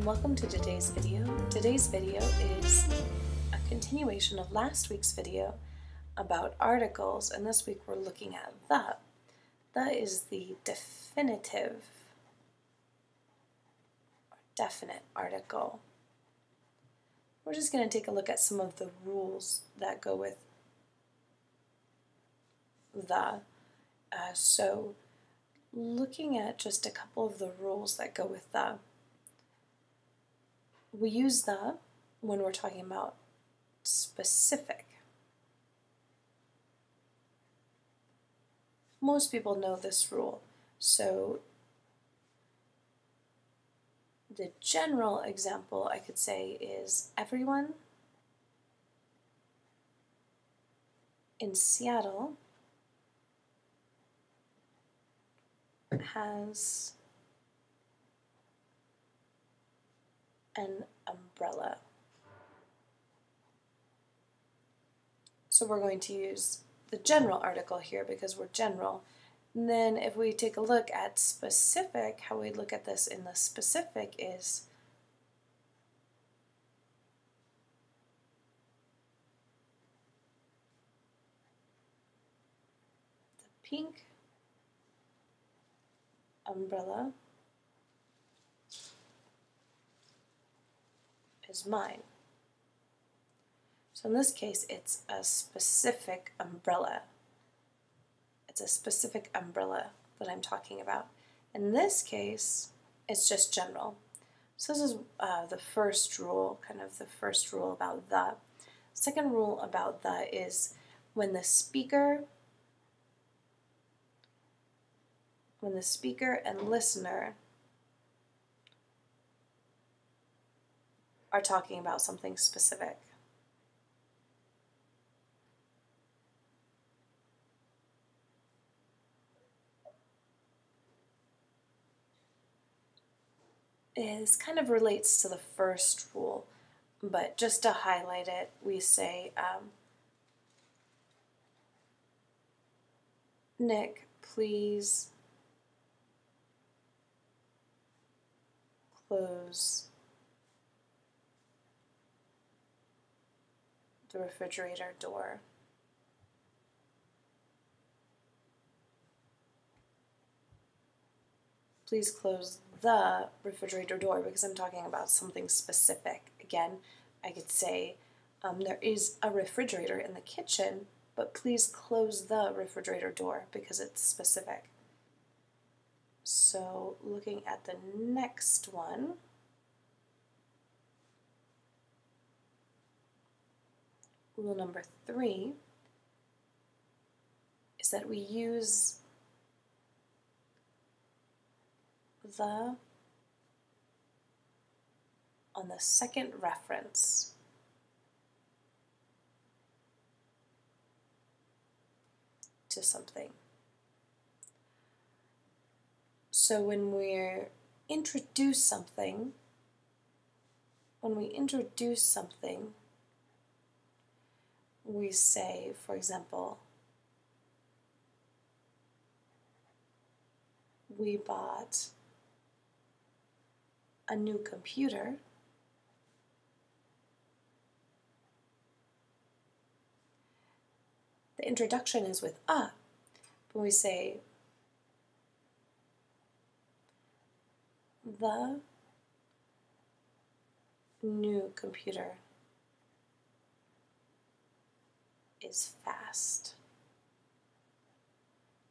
welcome to today's video. Today's video is a continuation of last week's video about articles, and this week we're looking at the. The is the definitive or definite article. We're just going to take a look at some of the rules that go with the. So looking at just a couple of the rules that go with the. We use the when we're talking about specific. Most people know this rule. So the general example I could say is everyone in Seattle has an umbrella. So we're going to use the general article here because we're general. And then if we take a look at specific, how we look at this in the specific is the pink umbrella is mine. So in this case, it's a specific umbrella. It's a specific umbrella that I'm talking about. In this case, it's just general. So this is the first rule, kind of the first rule about the. Second rule about the is when the speaker and listener are talking about something specific. It kind of relates to the first rule, but just to highlight it, we say, Nick, please close the refrigerator door. Please close the refrigerator door because I'm talking about something specific. Again, I could say there is a refrigerator in the kitchen, but please close the refrigerator door because it's specific. So looking at the next one, rule number 3 is that we use the on the second reference. To something. So when we introduce something, we say, for example, we bought a new computer. The introduction is with a, but we say the new computer is fast.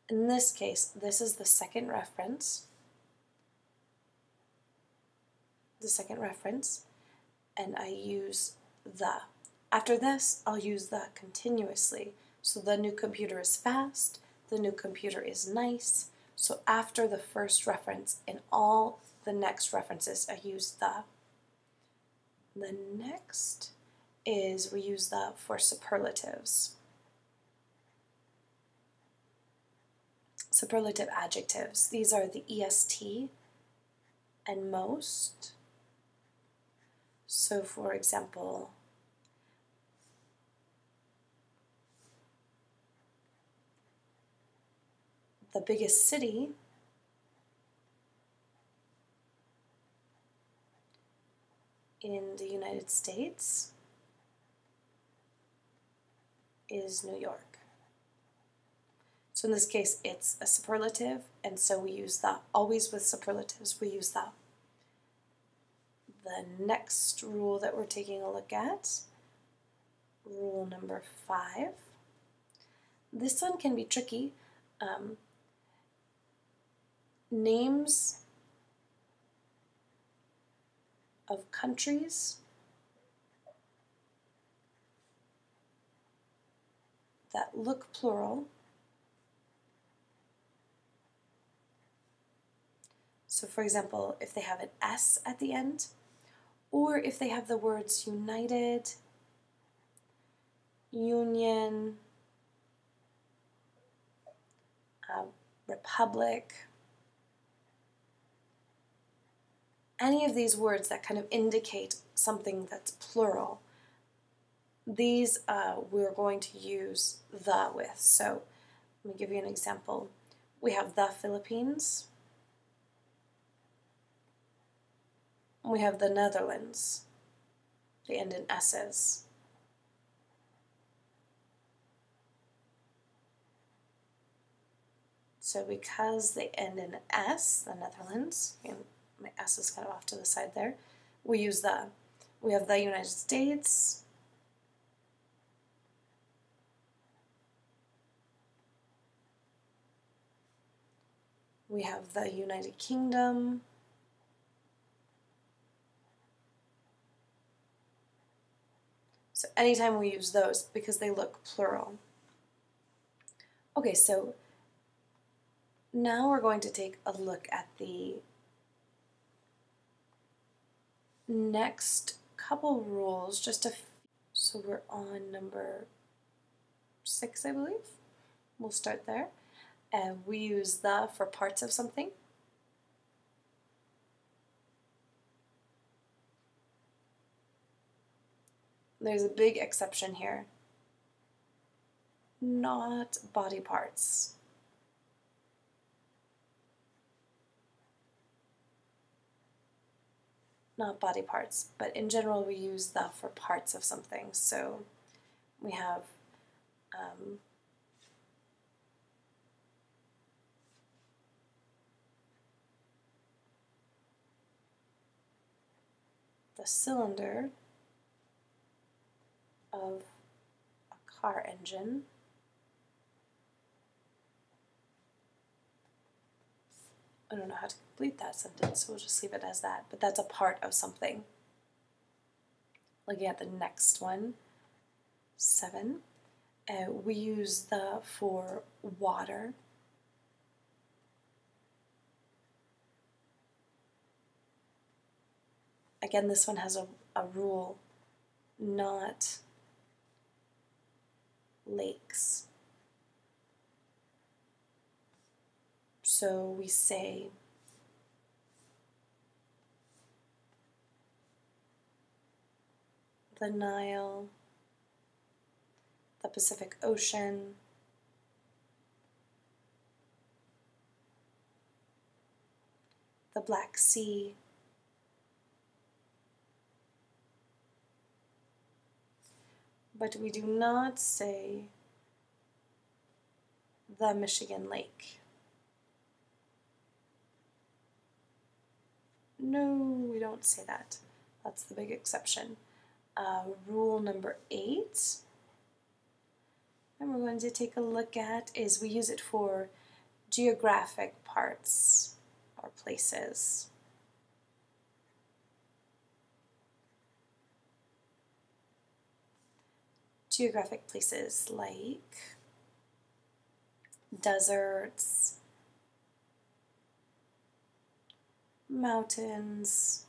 In this case, this is the second reference. And I use the. After this, I'll use the continuously. So the new computer is fast, the new computer is nice. So after the first reference, in all the next references, I use the. The next is we use the for superlatives. Superlative adjectives. These are the est and most. So for example, the biggest city in the United States is New York. So in this case, it's a superlative, and so we use the. Always with superlatives, we use the. The next rule that we're taking a look at, rule number 5. This one can be tricky. Names of countries that look plural. So for example, if they have an S at the end, or if they have the words united, union, republic, any of these words that kind of indicate something that's plural, these we're going to use the with. So let me give you an example. We have the Philippines. We have the Netherlands. They end in S's. So because they end in S, the Netherlands, and my S is kind of off to the side there, we use the. We have the United States. We have the United Kingdom. So anytime we use those, because they look plural. Okay, so now we're going to take a look at the next couple rules, so we're on number 6, I believe. We'll start there. And we use the for parts of something. There's a big exception here. Not body parts. Not body parts, but in general we use the for parts of something. So we have the cylinder of a car engine. I don't know how to complete that sentence, so we'll just leave it as that. But that's a part of something. Looking at the next one, 7. We use the for water. Again, this one has a rule, not lakes. So we say the Nile, the Pacific Ocean, the Black Sea, but we do not say the Michigan Lake. No, we don't say that. That's the big exception. Rule number 8, and we're going to take a look at, is we use it for geographic parts or places. Geographic places like deserts, mountains,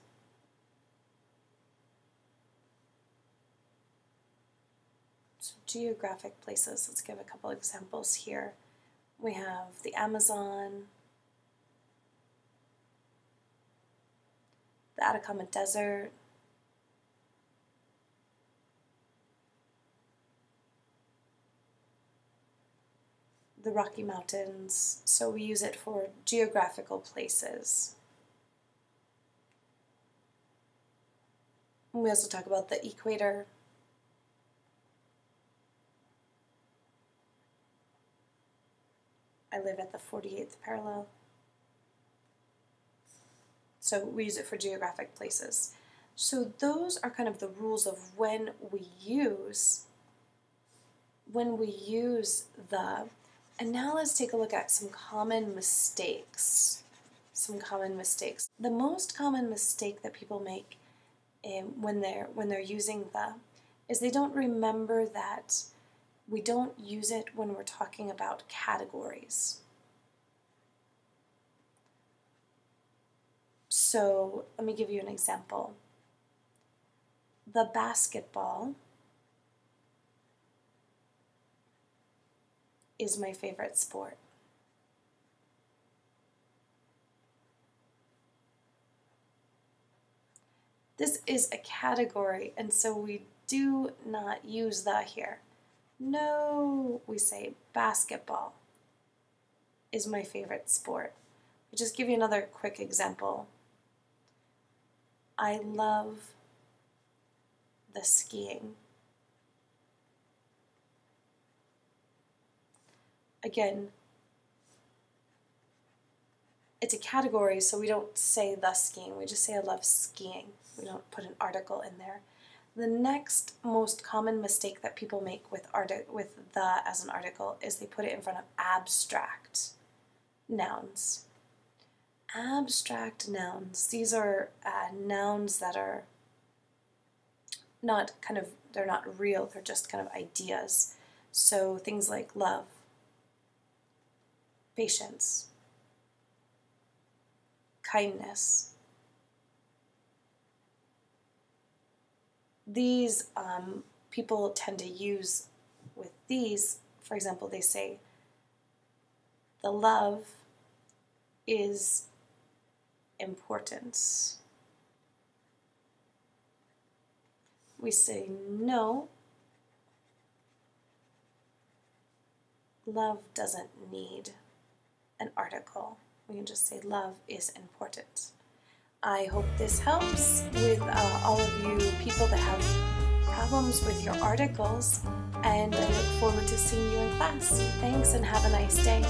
so geographic places. Let's give a couple examples here. We have the Amazon, the Atacama Desert, the Rocky Mountains, so we use it for geographical places. We also talk about the equator. I live at the 48th parallel. So we use it for geographic places. So those are kind of the rules of when we use the. And now let's take a look at some common mistakes. The most common mistake that people make when they're using the is they don't remember that we don't use it when we're talking about categories. So let me give you an example. The basketball is my favorite sport. This is a category, and so we do not use the here. No, we say basketball is my favorite sport. I'll just give you another quick example. I love the skiing. Again, it's a category, so we don't say the skiing. We just say I love skiing. We don't put an article in there. The next most common mistake that people make with the as an article is they put it in front of abstract nouns. Abstract nouns. These are nouns that are they're not real, they're just kind of ideas. So things like love, patience, kindness. These people tend to use with these, for example, they say, the love is important. We say, no, love doesn't need an article. We can just say, love is important. I hope this helps with all of you people that have problems with your articles, and I look forward to seeing you in class. Thanks, and have a nice day.